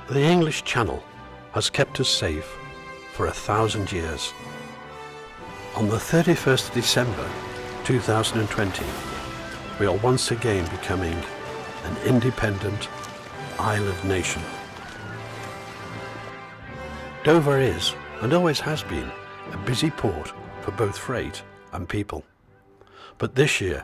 The English Channel has kept us safe for 1,000 years. On the 31st of December 2020, we are once again becoming an independent island nation. Dover is, and always has been, a busy port for both freight and people. But this year,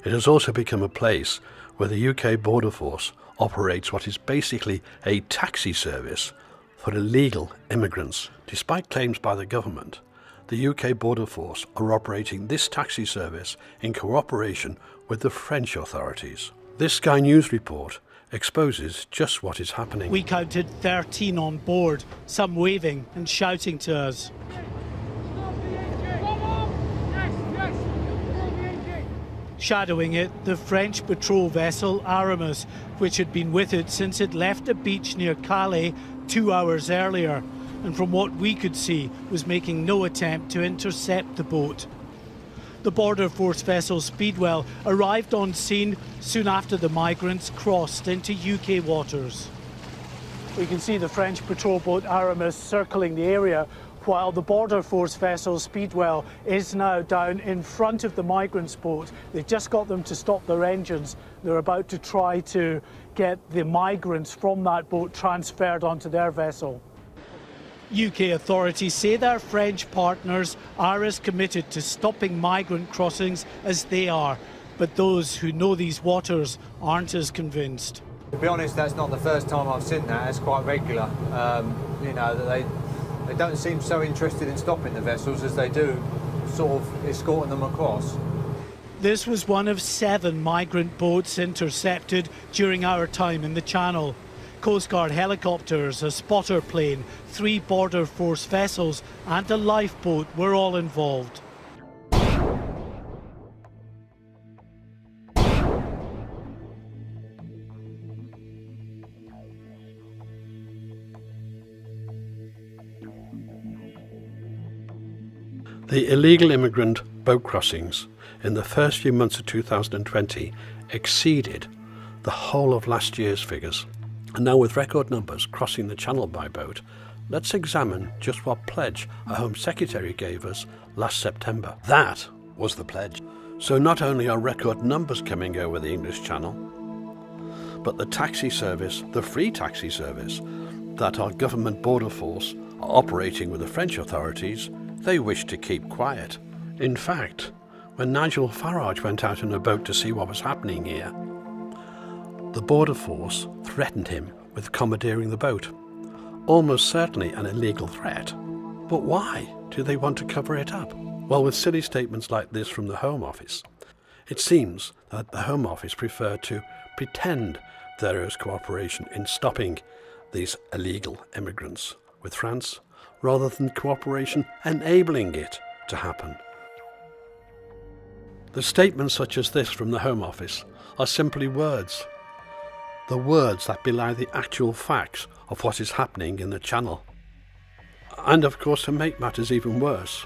it has also become a place where the UK Border Force operates what is basically a taxi service for illegal immigrants. Despite claims by the government, the UK Border Force are operating this taxi service in cooperation with the French authorities. This Sky News report exposes just what is happening. We counted 13 on board, some waving and shouting to us. Shadowing it, the French patrol vessel Aramis, which had been with it since it left a beach near Calais 2 hours earlier, and from what we could see was making no attempt to intercept the boat. The Border Force vessel Speedwell arrived on scene soon after the migrants crossed into UK waters. We can see the French patrol boat Aramis circling the area, while the Border Force vessel Speedwell is now down in front of the migrants' boat. They just got them to stop their engines. They're about to try to get the migrants from that boat transferred onto their vessel. UK authorities say their French partners are as committed to stopping migrant crossings as they are, but those who know these waters aren't as convinced. To be honest, that's not the first time I've seen that. It's quite regular. That they don't seem so interested in stopping the vessels as they do sort of escorting them across. This was one of 7 migrant boats intercepted during our time in the Channel. Coast Guard helicopters, a spotter plane, 3 Border Force vessels and a lifeboat were all involved. The illegal immigrant boat crossings in the first few months of 2020 exceeded the whole of last year's figures. And now, with record numbers crossing the Channel by boat, let's examine just what pledge our Home Secretary gave us last September. That was the pledge. So not only are record numbers coming over the English Channel, but the taxi service, the free taxi service, that our government border force are operating with the French authorities, they wish to keep quiet. In fact, when Nigel Farage went out in a boat to see what was happening here, the border force threatened him with commandeering the boat. Almost certainly an illegal threat. But why do they want to cover it up? Well, with silly statements like this from the Home Office, it seems that the Home Office prefer to pretend there is cooperation in stopping these illegal immigrants with France, rather than cooperation enabling it to happen. The statements such as this from the Home Office are simply words. The words that belie the actual facts of what is happening in the Channel. And of course, to make matters even worse,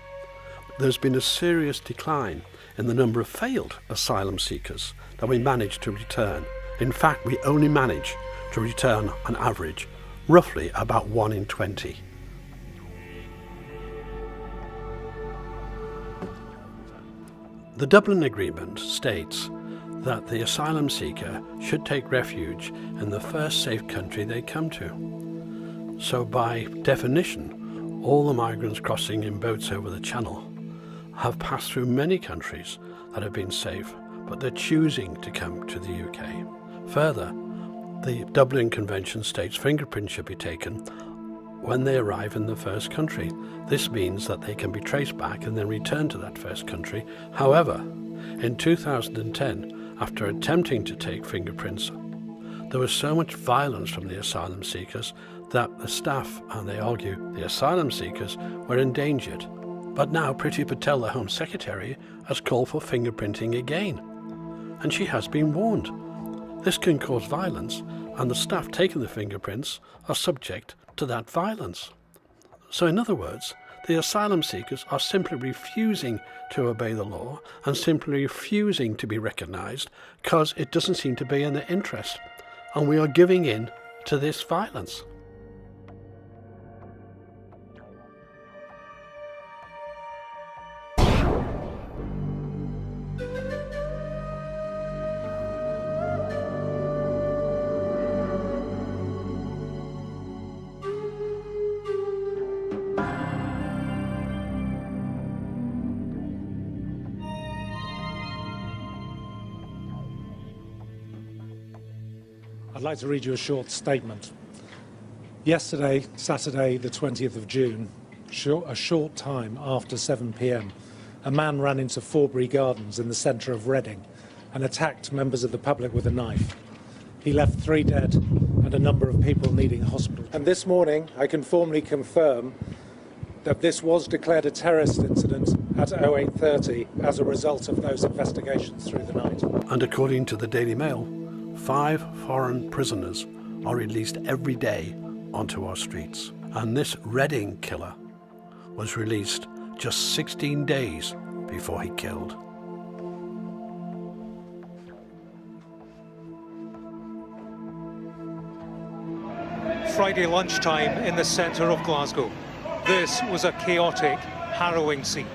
there's been a serious decline in the number of failed asylum seekers that we manage to return. In fact, we only manage to return on average roughly about 1 in 20. The Dublin Agreement states that the asylum seeker should take refuge in the first safe country they come to. So by definition, all the migrants crossing in boats over the Channel have passed through many countries that have been safe, but they're choosing to come to the UK. Further, the Dublin Convention states fingerprints should be taken when they arrive in the first country. This means that they can be traced back and then returned to that first country. However, in 2010, after attempting to take fingerprints, there was so much violence from the asylum seekers that the staff, and they argue the asylum seekers, were endangered. But now Priti Patel, the Home Secretary, has called for fingerprinting again. And she has been warned. This can cause violence, and the staff taking the fingerprints are subject to that violence. So in other words, the asylum seekers are simply refusing to obey the law and simply refusing to be recognised because it doesn't seem to be in their interest. And we are giving in to this violence. like to read you a short statement. Yesterday, Saturday the 20th of June, a short time after 7 p.m, a man ran into Forbury Gardens in the centre of Reading and attacked members of the public with a knife. He left 3 dead and a number of people needing hospital. And this morning I can formally confirm that this was declared a terrorist incident at 08:30 as a result of those investigations through the night. And according to the Daily Mail, 5 foreign prisoners are released every day onto our streets. And this Reading killer was released just 16 days before he killed. Friday lunchtime in the centre of Glasgow. This was a chaotic, harrowing scene.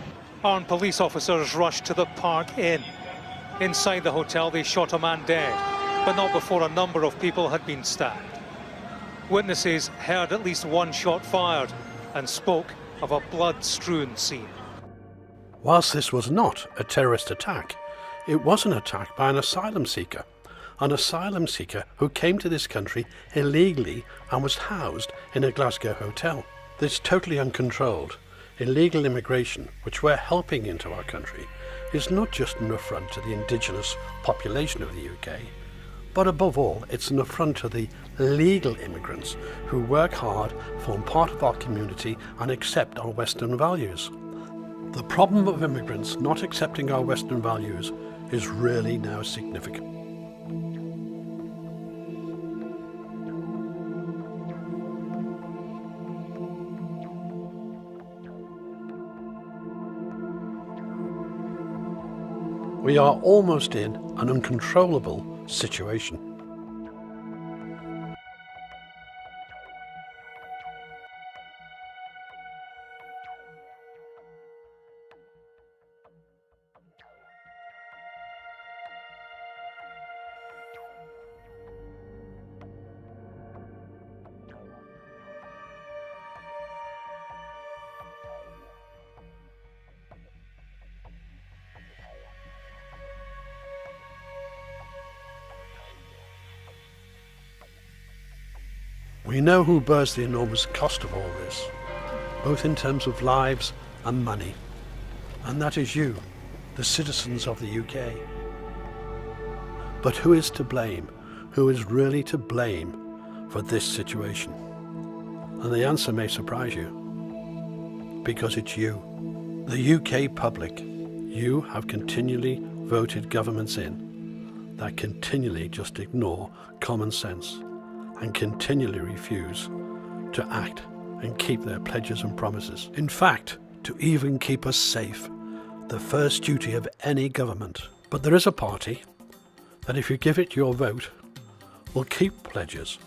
Armed police officers rushed to the Park Inn. Inside the hotel they shot a man dead, but not before a number of people had been stabbed. Witnesses heard at least one shot fired and spoke of a blood-strewn scene. Whilst this was not a terrorist attack, it was an attack by an asylum seeker who came to this country illegally and was housed in a Glasgow hotel. This totally uncontrolled, illegal immigration, which we're helping into our country, is not just an affront to the indigenous population of the UK, but above all, it's an affront to the legal immigrants who work hard, form part of our community and accept our Western values. The problem of immigrants not accepting our Western values is really now significant. We are almost in an uncontrollable situation. We know who bears the enormous cost of all this, both in terms of lives and money, and that is you, the citizens of the UK. But who is to blame? Who is really to blame for this situation? And the answer may surprise you, because it's you. The UK public. You have continually voted governments in that continually just ignore common sense and continually refuse to act and keep their pledges and promises. In fact, to even keep us safe, the first duty of any government. But there is a party that if you give it your vote, will keep pledges.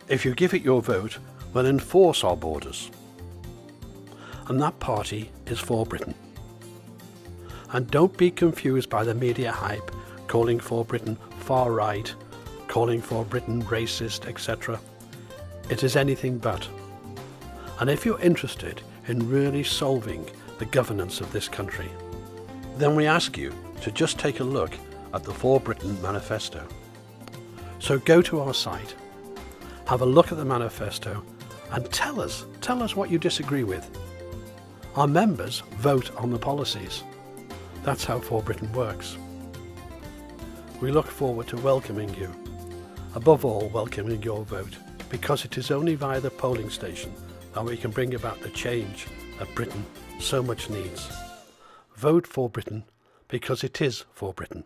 If you give it your vote, will enforce our borders. And that party is For Britain. And don't be confused by the media hype calling For Britain far right, calling For Britain racist, etc. It is anything but. And if you're interested in really solving the governance of this country, then we ask you to just take a look at the For Britain manifesto. So go to our site, have a look at the manifesto and tell us what you disagree with. Our members vote on the policies. That's how For Britain works. We look forward to welcoming you. Above all, welcoming your vote, because it is only via the polling station that we can bring about the change that Britain so much needs. Vote For Britain, because it is for Britain.